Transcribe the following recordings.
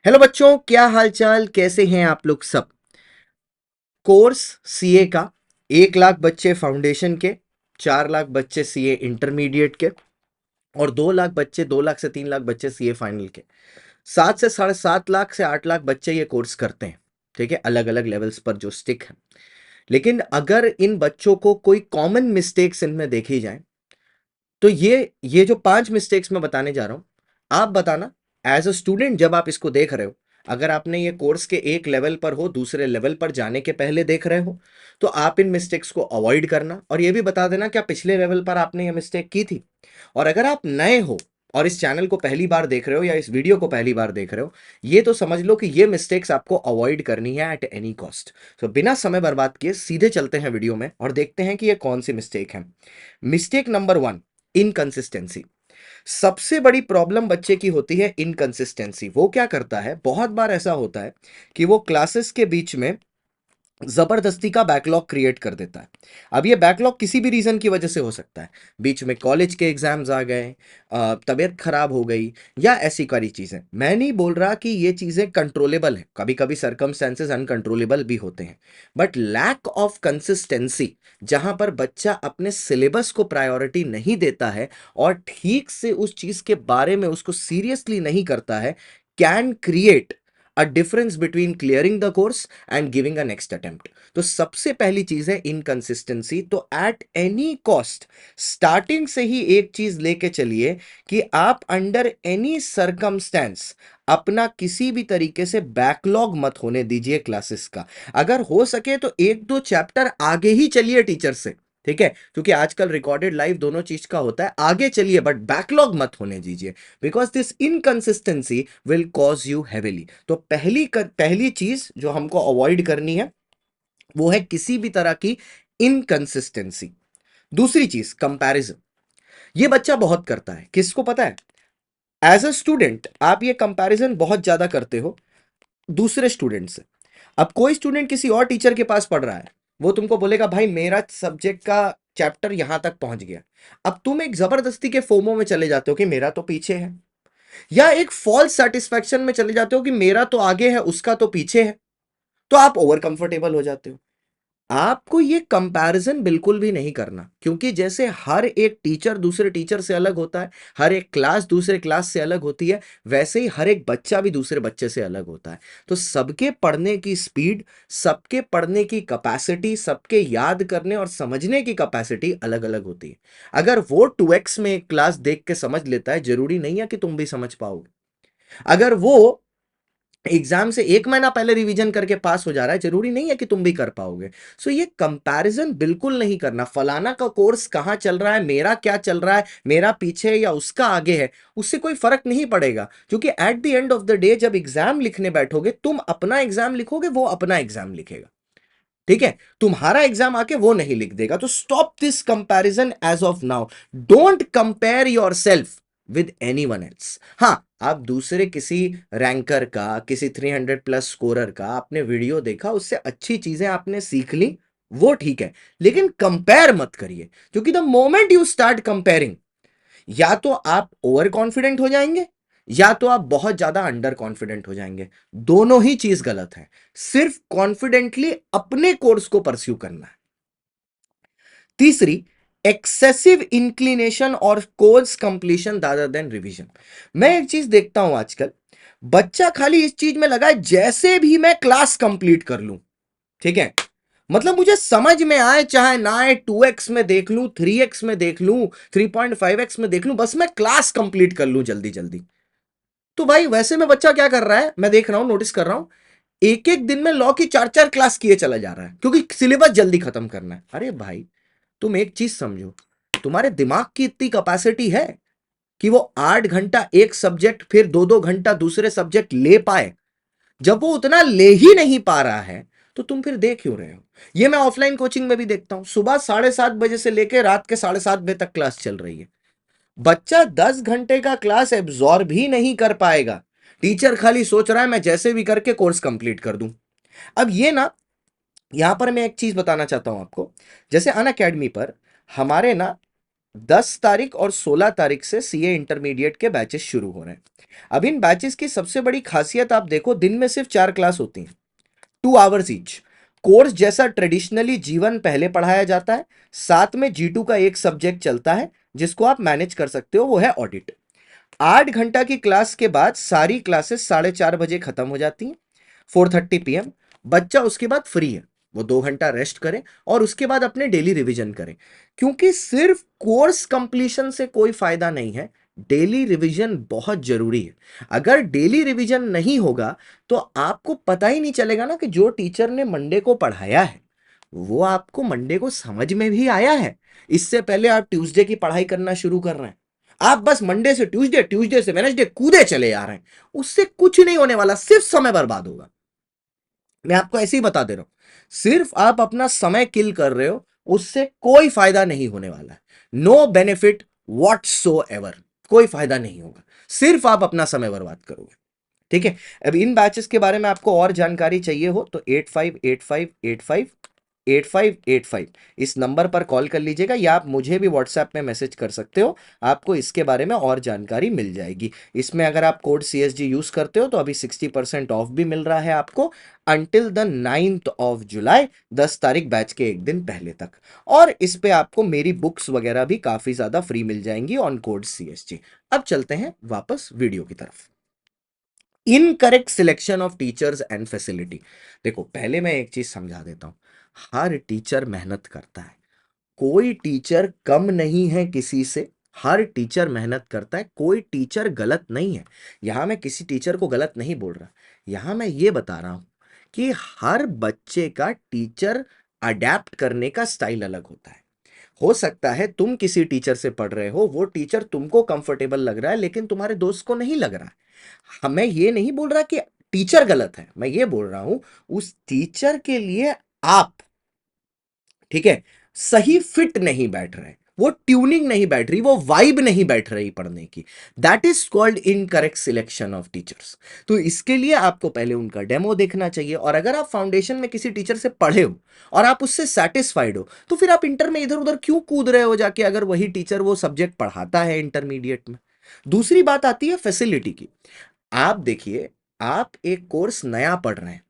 Hello बच्चों, क्या हालचाल, कैसे हैं आप लोग सब। कोर्स सीए का 1 लाख बच्चे फाउंडेशन के, 4 लाख बच्चे सीए इंटरमीडिएट के और 2 लाख बच्चे, 2 लाख से 3 लाख बच्चे सीए फाइनल के। 7 से 7.5 लाख से 8 लाख बच्चे ये कोर्स करते हैं। ठीक है, अलग अलग लेवल्स पर जो स्टिक है। लेकिन अगर इन बच्चों को कोई कॉमन मिस्टेक्स इनमें देखी जाए तो ये जो 5 मिस्टेक्स मैं बताने जा रहा हूं, आप बताना एज अ स्टूडेंट जब आप इसको देख रहे हो। अगर आपने ये कोर्स के एक लेवल पर हो, दूसरे लेवल पर जाने के पहले देख रहे हो, तो आप इन मिस्टेक्स को अवॉइड करना और ये भी बता देना क्या पिछले लेवल पर आपने ये मिस्टेक की थी। और अगर आप नए हो और इस चैनल को पहली बार देख रहे हो या इस वीडियो को पहली बार देख रहे हो, ये तो समझ लो कि ये मिस्टेक्स आपको अवॉइड करनी है एट एनी कॉस्ट। तो बिना समय बर्बाद किए सीधे चलते हैं वीडियो में और देखते हैं कि ये कौन सी मिस्टेक है। Mistake number 1, inconsistency. सबसे बड़ी प्रॉब्लम बच्चे की होती है इनकंसिस्टेंसी। वो क्या करता है, बहुत बार ऐसा होता है कि वो क्लासेस के बीच में जबरदस्ती का बैकलॉग क्रिएट कर देता है। अब ये बैकलॉग किसी भी रीजन की वजह से हो सकता है। बीच में कॉलेज के एग्जाम्स आ गए, तबीयत खराब हो गई या ऐसी सारी चीजें। मैं नहीं बोल रहा कि ये चीजें कंट्रोलेबल है, कभी कभी सर्कमस्टेंसेस अनकंट्रोलेबल भी होते हैं। बट लैक ऑफ कंसिस्टेंसी, जहां पर बच्चा अपने सिलेबस को प्रायोरिटी नहीं देता है और ठीक से उस चीज के बारे में उसको सीरियसली नहीं करता है, can create a difference between clearing the course and giving a next attempt. तो सबसे पहली चीज है इनकंसिस्टेंसी। तो एट एनी कॉस्ट स्टार्टिंग से ही एक चीज लेके चलिए कि आप अंडर एनी सरकमस्टेंस अपना किसी भी तरीके से बैकलॉग मत होने दीजिए क्लासेस का। अगर हो सके तो 1-2 चैप्टर आगे ही चलिए टीचर से। ठीक है, क्योंकि आजकल रिकॉर्डेड लाइव दोनों चीज का होता है, आगे चलिए बट बैकलॉग मत होने दीजिए, because this inconsistency will cause you heavily. तो पहली चीज जो हमको अवॉइड करनी है वो है किसी भी तरह की इनकंसिस्टेंसी। दूसरी चीज कंपैरिजन। ये बच्चा बहुत करता है, किसको पता है? एज अ स्टूडेंट आप ये कंपैरिजन बहुत ज्यादा करते हो दूसरे स्टूडेंट से। अब कोई स्टूडेंट किसी और टीचर के पास पढ़ रहा है, वो तुमको बोलेगा भाई मेरा सब्जेक्ट का चैप्टर यहां तक पहुंच गया। अब तुम एक जबरदस्ती के फोमो में चले जाते हो कि मेरा तो पीछे है, या एक फॉल्स सेटिस्फैक्शन में चले जाते हो कि मेरा तो आगे है उसका तो पीछे है। तो आप ओवर कंफर्टेबल हो जाते हो। आपको ये कंपैरिजन बिल्कुल भी नहीं करना, क्योंकि जैसे हर एक टीचर दूसरे टीचर से अलग होता है, हर एक क्लास दूसरे क्लास से अलग होती है, वैसे ही हर एक बच्चा भी दूसरे बच्चे से अलग होता है। तो सबके पढ़ने की स्पीड, सबके पढ़ने की कैपेसिटी, सबके याद करने और समझने की कैपेसिटी अलग अलग होती है। अगर वो 2x में एक क्लास देख के समझ लेता है, जरूरी नहीं है कि तुम भी समझ पाओगे। अगर वो एग्जाम से 1 महीना पहले रिवीजन करके पास हो जा रहा है, जरूरी नहीं है कि तुम भी कर पाओगे। सो ये कंपैरिजन बिल्कुल नहीं करना। फलाना का कोर्स कहां चल रहा है, मेरा क्या चल रहा है, मेरा पीछे है या उसका आगे है, उससे कोई फर्क नहीं पड़ेगा। क्योंकि at the end of the day जब एग्जाम लिखने बैठोगे, तुम अपना एग्जाम लिखोगे, वो अपना एग्जाम लिखेगा। ठीक है, तुम्हारा एग्जाम आके वो नहीं लिख देगा। तो stop this comparison as of now. Don't compare yourself with anyone else. हाँ, आप दूसरे किसी रैंकर का, किसी 300+ स्कोरर का आपने वीडियो देखा, उससे अच्छी चीजें आपने सीख ली, वो ठीक है, लेकिन कंपेयर मत करिए। क्योंकि the moment you start comparing, या तो आप ओवर कॉन्फिडेंट हो जाएंगे या तो आप बहुत ज्यादा अंडर कॉन्फिडेंट हो जाएंगे। दोनों ही चीज गलत है। सिर्फ कॉन्फिडेंटली अपने कोर्स को परस्यू करना है। तीसरी, एक्सेसिव इंक्लिनेशन और course completion rather than revision. मैं एक चीज देखता हूं आजकल, बच्चा खाली इस चीज में लगा है जैसे भी मैं क्लास कंप्लीट कर लूं। ठीक है, मतलब मुझे समझ में आए चाहे ना आए, 2x में देख लूं, 3x में देख लूं, 3.5x में देख लूं, बस मैं क्लास कंप्लीट कर लूं जल्दी जल्दी। तो भाई वैसे में बच्चा क्या कर रहा है, मैं देख रहा हूं, नोटिस कर रहा हूं, एक एक दिन में लॉ की 4-4 क्लास किए चला जा रहा है, क्योंकि सिलेबस जल्दी खत्म करना है। अरे भाई, तुम एक चीज समझो, तुम्हारे दिमाग की इतनी कैपेसिटी है कि वो 8 घंटा एक सब्जेक्ट, फिर 2-2 घंटा दूसरे सब्जेक्ट ले पाए। जब वो उतना ले ही नहीं पा रहा है, तो तुम फिर देख क्यों रहे हो? ये मैं ऑफलाइन कोचिंग में भी देखता हूं, सुबह 7:30 बजे से लेकर रात के 7:30 बजे तक क्लास चल रही है। बच्चा 10 घंटे का क्लास एब्जॉर्ब भी नहीं कर पाएगा। टीचर खाली सोच रहा है मैं जैसे भी करके कोर्स कंप्लीट कर दूं। अब ये ना, यहां पर मैं एक चीज बताना चाहता हूं आपको। जैसे अन अकेडमी पर हमारे ना 10 तारीख और 16 तारीख से सीए इंटरमीडिएट के बैचेस शुरू हो रहे हैं। अब इन बैचेस की सबसे बड़ी खासियत आप देखो, दिन में सिर्फ 4 क्लास होती हैं, 2 आवर्स ईच। कोर्स जैसा ट्रेडिशनली जीवन पहले पढ़ाया जाता है, साथ में G2 का एक सब्जेक्ट चलता है जिसको आप मैनेज कर सकते हो, वो है ऑडिट। 8 घंटा की क्लास के बाद सारी क्लासेस 4:30 बजे खत्म हो जाती हैं, 4:30 PM। बच्चा उसके बाद फ्री है, वो 2 घंटा रेस्ट करे और उसके बाद अपने डेली रिवीजन करें, क्योंकि सिर्फ कोर्स कंप्लीशन से कोई फायदा नहीं है, डेली रिवीजन बहुत जरूरी है। अगर डेली रिवीजन नहीं होगा तो आपको पता ही नहीं चलेगा ना कि जो टीचर ने मंडे को पढ़ाया है वो आपको मंडे को समझ में भी आया है। इससे पहले आप ट्यूसडे की पढ़ाई करना शुरू कर रहे हैं, आप बस मंडे से ट्यूसडे, ट्यूसडे से वेडनेसडे कूदे चले आ रहे हैं, उससे कुछ नहीं होने वाला, सिर्फ समय बर्बाद होगा। मैं आपको ऐसे ही बता दे रहा हूं, सिर्फ आप अपना समय किल कर रहे हो, उससे कोई फायदा नहीं होने वाला है। नो बेनिफिट व्हाटसोएवर, कोई फायदा नहीं होगा, सिर्फ आप अपना समय बर्बाद करोगे। ठीक है। अब इन बैचेस के बारे में आपको और जानकारी चाहिए हो तो 8585858585 इस नंबर पर कॉल कर लीजिएगा, या आप मुझे भी व्हाट्सएप में मैसेज कर सकते हो, आपको इसके बारे में और जानकारी मिल जाएगी। इसमें अगर आप कोड CSG यूज करते हो तो अभी 60% ऑफ भी मिल रहा है आपको अंटिल द 9 जुलाई, 10 तारीख बैच के एक दिन पहले तक। और इस पे आपको मेरी बुक्स वगैरह भी काफी ज्यादा फ्री मिल जाएंगी ऑन कोड CSG। अब चलते हैं वापस वीडियो की तरफ। Incorrect selection of teachers and facility. देखो, पहले मैं एक चीज समझा देता हूं, हर टीचर मेहनत करता है, कोई टीचर कम नहीं है किसी से, हर टीचर मेहनत करता है, कोई टीचर गलत नहीं है। यहां मैं किसी टीचर को गलत नहीं बोल रहा, यहां मैं ये बता रहा हूं कि हर बच्चे का टीचर अडेप्ट करने का स्टाइल अलग होता है। हो सकता है तुम किसी टीचर से पढ़ रहे हो, वो टीचर तुमको कंफर्टेबल लग रहा है लेकिन तुम्हारे दोस्त को नहीं लग रहा है। मैं ये नहीं बोल रहा कि टीचर गलत है, मैं ये बोल रहा हूं उस टीचर के लिए आप, ठीक है, सही फिट नहीं बैठ रहे, वो ट्यूनिंग नहीं बैठ रही, वो वाइब नहीं बैठ रही पढ़ने की। That is called incorrect selection of teachers. तो इसके लिए आपको पहले उनका डेमो देखना चाहिए, और अगर आप फाउंडेशन में किसी टीचर से पढ़े हो और आप उससे सेटिस्फाइड हो तो फिर आप इंटर में इधर उधर क्यों कूद रहे हो जाके, अगर वही टीचर वो सब्जेक्ट पढ़ाता है इंटरमीडिएट में। दूसरी बात आती है फैसिलिटी की। आप देखिए, आप एक कोर्स नया पढ़ रहे हैं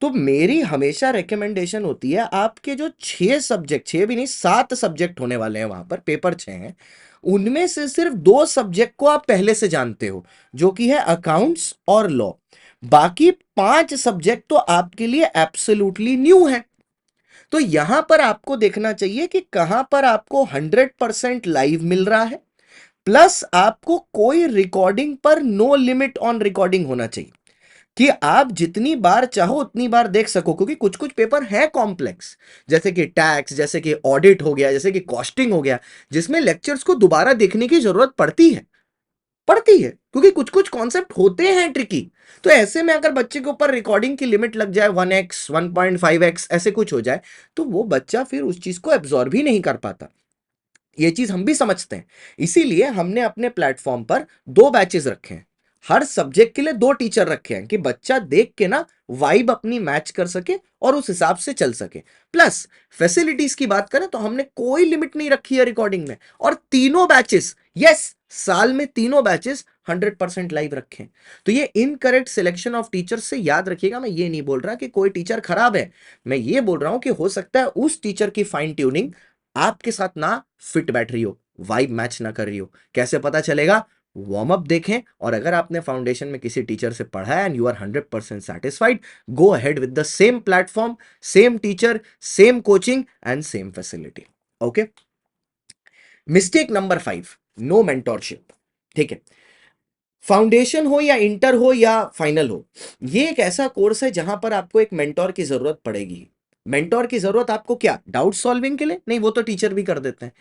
तो मेरी हमेशा रिकमेंडेशन होती है, आपके जो 6 सब्जेक्ट, 6 भी नहीं 7 सब्जेक्ट होने वाले हैं, वहां पर पेपर 6 हैं, उनमें से सिर्फ 2 सब्जेक्ट को आप पहले से जानते हो, जो कि है अकाउंट्स और लॉ। बाकी 5 सब्जेक्ट तो आपके लिए एब्सोल्युटली न्यू है। तो यहां पर आपको देखना चाहिए कि कहां पर आपको 100% लाइव मिल रहा है, प्लस आपको कोई रिकॉर्डिंग पर नो लिमिट ऑन रिकॉर्डिंग होना चाहिए कि आप जितनी बार चाहो उतनी बार देख सको, क्योंकि कुछ कुछ पेपर है कॉम्प्लेक्स, जैसे कि टैक्स, जैसे कि ऑडिट हो गया, जैसे कि कॉस्टिंग हो गया, जिसमें लेक्चर्स को दोबारा देखने की जरूरत पड़ती है क्योंकि कुछ कुछ कॉन्सेप्ट होते हैं ट्रिकी। तो ऐसे में अगर बच्चे के ऊपर रिकॉर्डिंग की लिमिट लग जाए, 1x 1.5x ऐसे कुछ हो जाए, तो वो बच्चा फिर उस चीज को एब्जॉर्ब ही नहीं कर पाता। ये चीज हम भी समझते हैं, इसीलिए हमने अपने प्लेटफॉर्म पर 2 बैचेस रखे हैं, हर सब्जेक्ट के लिए 2 टीचर रखे हैं कि बच्चा देख के ना वाइब अपनी मैच कर सके और उस हिसाब से चल सके। प्लस फैसिलिटीज की बात करें तो हमने कोई लिमिट नहीं रखी है रिकॉर्डिंग में, और तीनों बैचेस, यस, साल में तीनों बैचेस 100% लाइव रखे हैं। तो ये इनकरेक्ट सिलेक्शन ऑफ टीचर्स से याद रखिएगा, मैं ये नहीं बोल रहा कि कोई टीचर खराब है, मैं ये बोल रहा हूं कि हो सकता है उस टीचर की फाइन ट्यूनिंग आपके साथ ना फिट बैठ रही हो, वाइब मैच ना कर रही हो। कैसे पता चलेगा? वार्म अप देखें, और अगर आपने फाउंडेशन में किसी टीचर से पढ़ा है and you are 100% satisfied, go ahead with the same platform, same teacher, same coaching and same facility. Okay. Mistake number 5, no mentorship. ठीक है, फाउंडेशन हो या इंटर हो या फाइनल हो, ये एक ऐसा कोर्स है जहां पर आपको एक मेंटोर की जरूरत पड़ेगी। मेंटोर की जरूरत आपको क्या, डाउट सॉल्विंग के लिए? नहीं, वो तो टीचर भी कर देते हैं।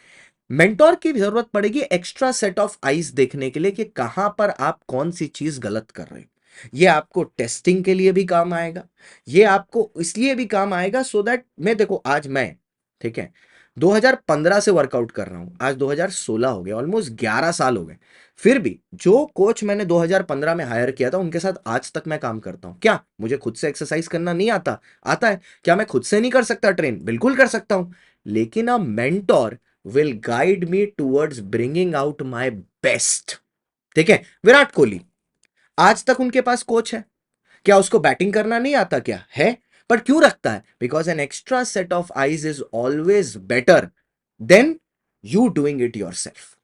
मेंटोर की जरूरत पड़ेगी एक्स्ट्रा सेट ऑफ आईज देखने के लिए कि कहां पर आप कौन सी चीज गलत कर रहे हो। ये आपको टेस्टिंग के लिए भी काम आएगा, ये आपको इसलिए भी काम आएगा सो दैट, मैं देखो आज मैं, ठीक है, 2015 से वर्कआउट कर रहा हूं, आज 2016 हो गया, ऑलमोस्ट 11 साल हो गए। फिर भी जो कोच मैंने 2015 में हायर किया था उनके साथ आज तक मैं काम करता हूं। क्या मुझे खुद से एक्सरसाइज करना नहीं आता? आता है। क्या मैं खुद से नहीं कर सकता ट्रेन? बिल्कुल कर सकता हूं। लेकिन अब mentor will guide me towards bringing out my best. ठीक है, विराट कोहली, आज तक उनके पास कोच है, क्या उसको बैटिंग करना नहीं आता? क्या है, पर क्यों रखता है? Because an extra set of eyes is always better than you doing it your self.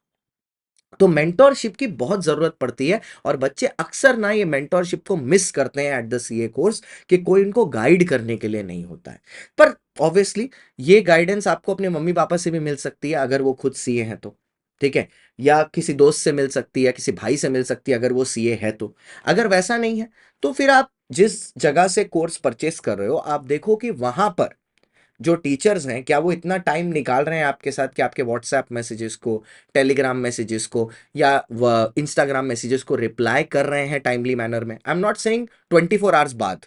तो मेंटोरशिप की बहुत जरूरत पड़ती है, और बच्चे अक्सर ना ये मेंटोरशिप को मिस करते हैं एट द सीए कोर्स, कि कोई इनको गाइड करने के लिए नहीं होता है। पर ऑब्वियसली ये गाइडेंस आपको अपने मम्मी पापा से भी मिल सकती है अगर वो खुद सीए हैं तो, ठीक है, या किसी दोस्त से मिल सकती है, किसी भाई से मिल सकती है अगर वो सीए है तो। अगर वैसा नहीं है तो फिर आप जिस जगह से कोर्स परचेस कर रहे हो, आप देखो कि वहां पर जो टीचर्स हैं क्या वो इतना टाइम निकाल रहे हैं आपके साथ कि आपके व्हाट्सएप मैसेजेस को, टेलीग्राम मैसेजेस को, या इंस्टाग्राम मैसेजेस को रिप्लाई कर रहे हैं टाइमली मैनर में। I am not saying 24 hours बाद,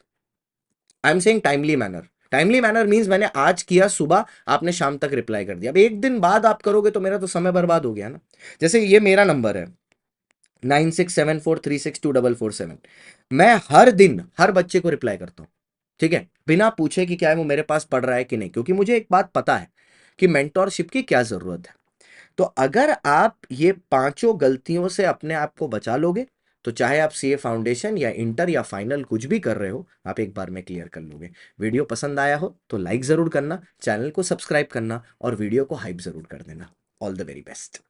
I am saying timely manner. Timely manner means मैंने आज किया सुबह, आपने शाम तक रिप्लाई कर दिया। अब एक दिन बाद आप करोगे तो मेरा तो समय बर्बाद हो गया ना। जैसे ये मेरा नंबर है 9674362447, मैं हर दिन हर बच्चे को रिप्लाई करता हूं, ठीक है, बिना पूछे कि क्या है वो मेरे पास पढ़ रहा है कि नहीं, क्योंकि मुझे एक बात पता है कि मेंटोरशिप की क्या जरूरत है। तो अगर आप ये पांचों गलतियों से अपने आप को बचा लोगे, तो चाहे आप सीए फाउंडेशन या इंटर या फाइनल कुछ भी कर रहे हो, आप एक बार में क्लियर कर लोगे। वीडियो पसंद आया हो तो लाइक जरूर करना, चैनल को सब्सक्राइब करना और वीडियो को हाइप जरूर कर देना। All the very best.